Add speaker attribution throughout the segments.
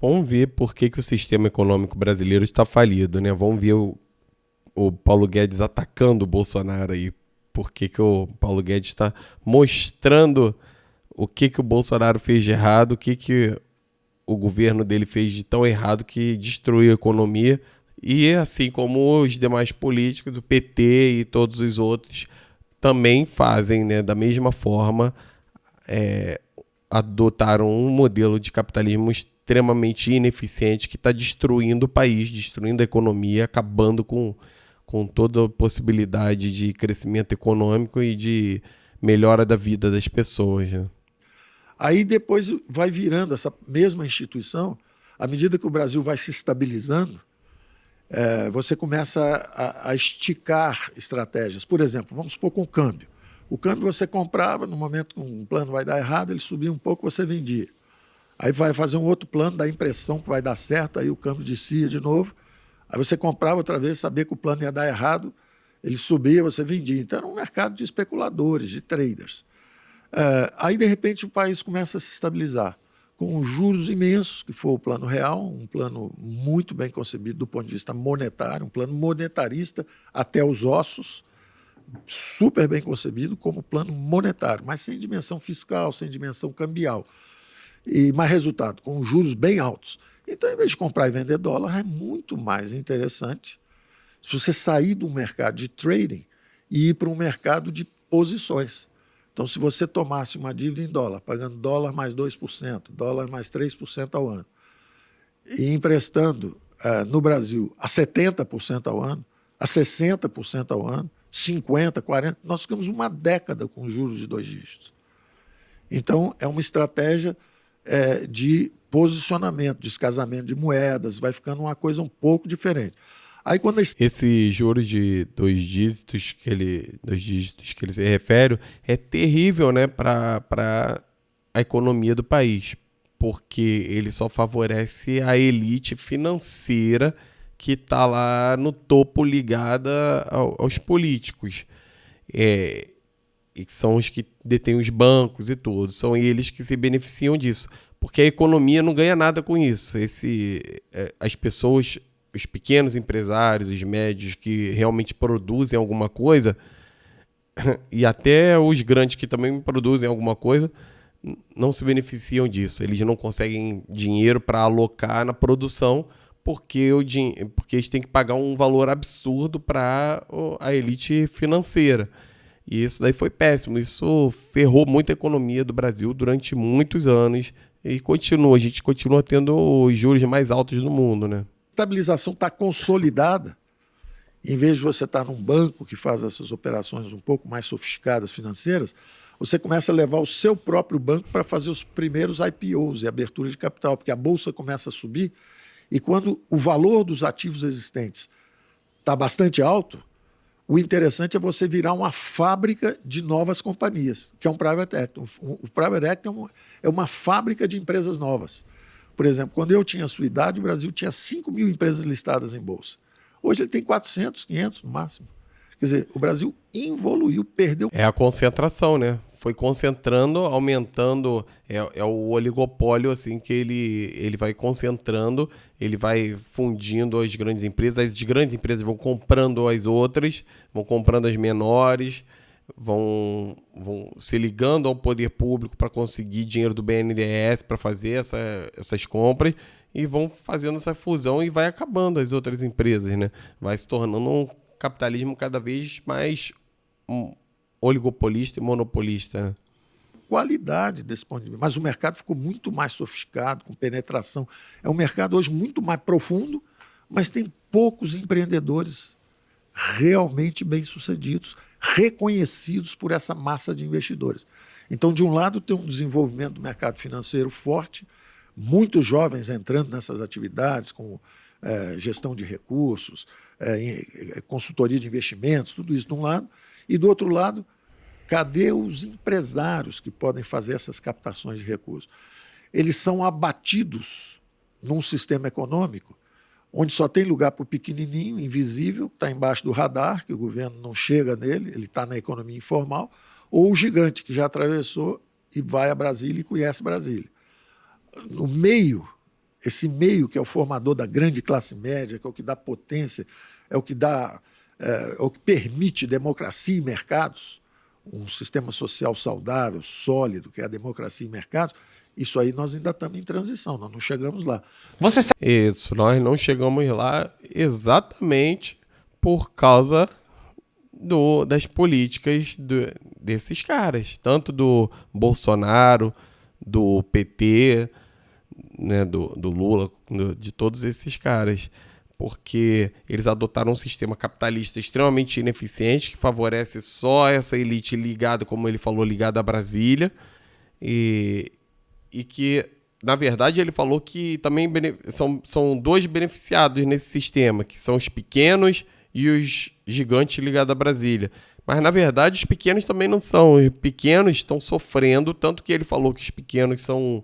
Speaker 1: Vamos ver por que o sistema econômico brasileiro está falido, né? Vamos ver o Paulo Guedes atacando o Bolsonaro aí. Por que o Paulo Guedes está mostrando o que o Bolsonaro fez de errado, que o governo dele fez de tão errado que destruiu a economia. E assim como os demais políticos do PT e todos os outros também fazem, né, da mesma forma, adotaram um modelo de capitalismo extremamente ineficiente que está destruindo o país, destruindo a economia, acabando com toda a possibilidade de crescimento econômico e de melhora da vida das pessoas, né?
Speaker 2: Aí depois vai virando essa mesma instituição, à medida que o Brasil vai se estabilizando, você começa a esticar estratégias. Por exemplo, vamos supor com o câmbio. O câmbio você comprava, no momento que um plano vai dar errado, ele subia um pouco, você vendia. Aí vai fazer um outro plano, dá a impressão que vai dar certo, aí o câmbio descia de novo. Aí você comprava outra vez, sabia que o plano ia dar errado, ele subia, você vendia. Então era um mercado de especuladores, de traders. Aí, de repente, o país começa a se estabilizar, com juros imensos, que foi o plano real, um plano muito bem concebido do ponto de vista monetário, um plano monetarista até os ossos, super bem concebido como plano monetário, mas sem dimensão fiscal, sem dimensão cambial. E mais resultado, com juros bem altos. Então, em vez de comprar e vender dólar, é muito mais interessante se você sair do mercado de trading e ir para um mercado de posições. Então, se você tomasse uma dívida em dólar, pagando dólar mais 2%, dólar mais 3% ao ano, e emprestando no Brasil a 70% ao ano, a 60% ao ano, 50%, 40%, nós ficamos uma década com juros de 2 dígitos. Então, é uma estratégia de posicionamento, descasamento de moedas, vai ficando uma coisa um pouco diferente. Aí, quando
Speaker 1: Esse juros de dois dígitos que ele se refere é terrível, né, para a economia do país, porque ele só favorece a elite financeira que está lá no topo ligada aos políticos. E que são os que detêm os bancos e tudo. São eles que se beneficiam disso. Porque a economia não ganha nada com isso. As pessoas, os pequenos empresários, os médios que realmente produzem alguma coisa, e até os grandes que também produzem alguma coisa, não se beneficiam disso. Eles não conseguem dinheiro para alocar na produção porque eles têm que pagar um valor absurdo para a elite financeira. E isso daí foi péssimo. Isso ferrou muito a economia do Brasil durante muitos anos e a gente continua tendo os juros mais altos do mundo, né?
Speaker 2: estabilização está consolidada, em vez de você estar num banco que faz essas operações um pouco mais sofisticadas financeiras, você começa a levar o seu próprio banco para fazer os primeiros IPOs e abertura de capital, porque a bolsa começa a subir e quando o valor dos ativos existentes está bastante alto, o interessante é você virar uma fábrica de novas companhias, que é um private equity. O private equity é uma fábrica de empresas novas. Por exemplo, quando eu tinha a sua idade, o Brasil tinha 5.000 empresas listadas em bolsa. Hoje ele tem 400, 500 no máximo. Quer dizer, o Brasil evoluiu, perdeu.
Speaker 1: É a concentração, né? Foi concentrando, aumentando. É o oligopólio, assim, que ele vai concentrando, ele vai fundindo as grandes empresas. As grandes empresas vão comprando as outras, vão comprando as menores, vão se ligando ao poder público para conseguir dinheiro do BNDES para fazer essas compras e vão fazendo essa fusão e vai acabando as outras empresas, né? Vai se tornando um capitalismo cada vez mais oligopolista e monopolista.
Speaker 2: Qualidade desse ponto de vista. Mas o mercado ficou muito mais sofisticado, com penetração. É um mercado hoje muito mais profundo, mas tem poucos empreendedores realmente bem-sucedidos, reconhecidos por essa massa de investidores. Então, de um lado, tem um desenvolvimento do mercado financeiro forte, muitos jovens entrando nessas atividades, com gestão de recursos, consultoria de investimentos, tudo isso de um lado. E do outro lado, cadê os empresários que podem fazer essas captações de recursos? Eles são abatidos num sistema econômico onde só tem lugar para o pequenininho, invisível, que está embaixo do radar, que o governo não chega nele, ele está na economia informal, ou o gigante, que já atravessou e vai a Brasília e conhece Brasília. No meio, esse meio que é o formador da grande classe média, que é o que dá potência, é o que dá, é o que permite democracia e mercados, um sistema social saudável, sólido, que é a democracia e mercados, isso aí nós ainda estamos em transição, nós não chegamos lá.
Speaker 1: Isso, nós não chegamos lá exatamente por causa das políticas desses caras, tanto do Bolsonaro, do PT, né, do Lula, de todos esses caras, porque eles adotaram um sistema capitalista extremamente ineficiente que favorece só essa elite ligada, como ele falou, ligada a Brasília, e que, na verdade, ele falou que também são dois beneficiados nesse sistema, que são os pequenos e os gigantes ligados a Brasília. Mas, na verdade, os pequenos também não são. Os pequenos estão sofrendo, tanto que ele falou que os pequenos são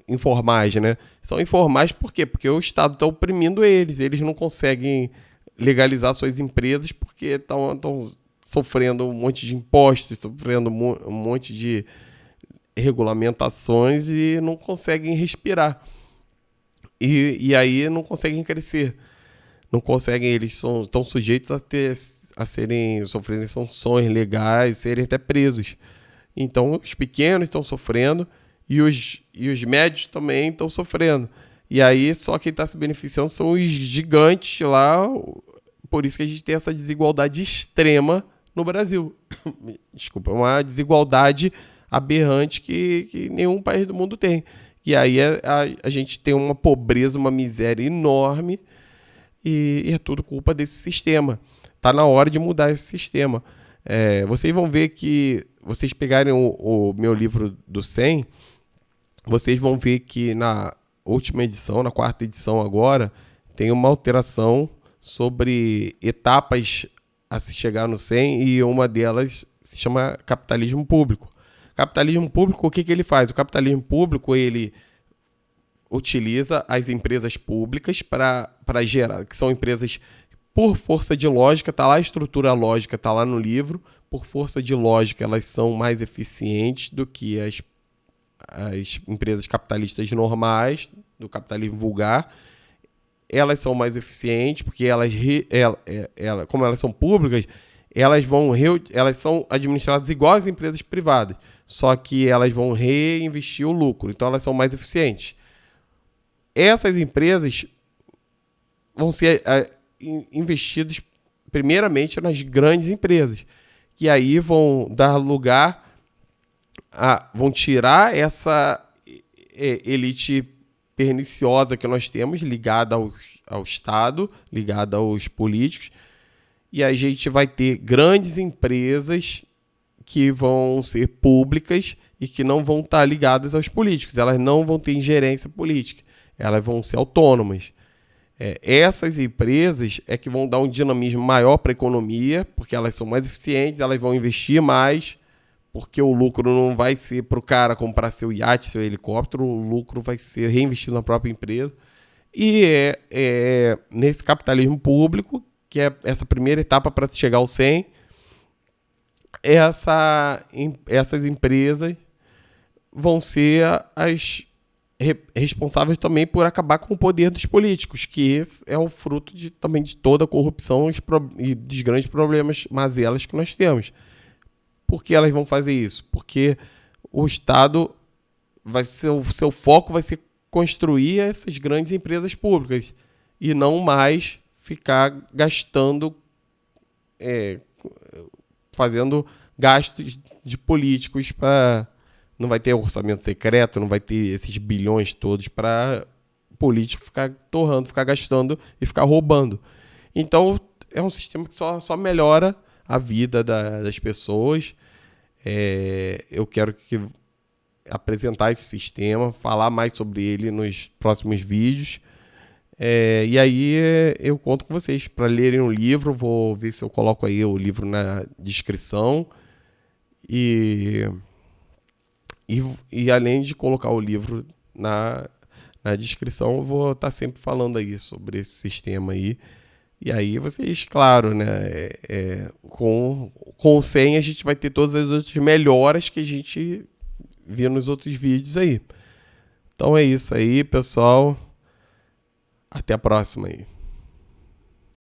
Speaker 1: informais, né? São informais por quê? Porque o Estado está oprimindo eles. Eles não conseguem legalizar suas empresas porque estão sofrendo um monte de impostos, sofrendo um monte de regulamentações e não conseguem respirar. E aí não conseguem crescer. Não conseguem, eles estão sujeitos sofrerem sanções legais, serem até presos. Então, os pequenos estão sofrendo e os médios também estão sofrendo. E aí, só quem está se beneficiando são os gigantes lá. Por isso que a gente tem essa desigualdade extrema no Brasil. Desculpa, uma desigualdade aberrante que nenhum país do mundo tem. E aí a gente tem uma pobreza, uma miséria enorme e é tudo culpa desse sistema. Tá na hora de mudar esse sistema. Vocês vão ver que, vocês pegarem o meu livro do 100, vocês vão ver que na última edição, na 4ª edição agora, tem uma alteração sobre etapas a se chegar no 100 e uma delas se chama capitalismo público. Capitalismo público, o que ele faz? O capitalismo público, ele utiliza as empresas públicas para gerar, que são empresas por força de lógica, está lá a estrutura lógica, está lá no livro, por força de lógica elas são mais eficientes do que as empresas capitalistas normais, do capitalismo vulgar. Elas são mais eficientes porque como elas são públicas, elas são administradas igual às empresas privadas, só que elas vão reinvestir o lucro, então elas são mais eficientes. Essas empresas vão ser investidas primeiramente nas grandes empresas, que aí vão dar lugar vão tirar essa elite perniciosa que nós temos, ligada ao Estado, ligada aos políticos, e a gente vai ter grandes empresas que vão ser públicas e que não vão estar ligadas aos políticos, elas não vão ter ingerência política, elas vão ser autônomas. Essas empresas é que vão dar um dinamismo maior para a economia, porque elas são mais eficientes, elas vão investir mais, porque o lucro não vai ser para o cara comprar seu iate, seu helicóptero, o lucro vai ser reinvestido na própria empresa. E nesse capitalismo público, que é essa primeira etapa para se chegar ao 100, essas empresas vão ser as responsáveis também por acabar com o poder dos políticos, que esse é o fruto também de toda a corrupção e dos grandes problemas, mazelas que nós temos. Por que elas vão fazer isso? Porque o Estado o seu foco vai ser construir essas grandes empresas públicas e não mais ficar gastando, fazendo gastos de políticos para... Não vai ter orçamento secreto, não vai ter esses bilhões todos para político ficar torrando, ficar gastando e ficar roubando. Então, é um sistema que só melhora a vida das pessoas. Eu quero apresentar esse sistema, falar mais sobre ele nos próximos vídeos. E aí eu conto com vocês para lerem o livro. Vou ver se eu coloco aí o livro na descrição. E além de colocar o livro na descrição, eu vou estar sempre falando aí sobre esse sistema aí. E aí vocês, claro, né, com o 100 a gente vai ter todas as outras melhoras que a gente viu nos outros vídeos aí. Então é isso aí, pessoal. Até a próxima aí.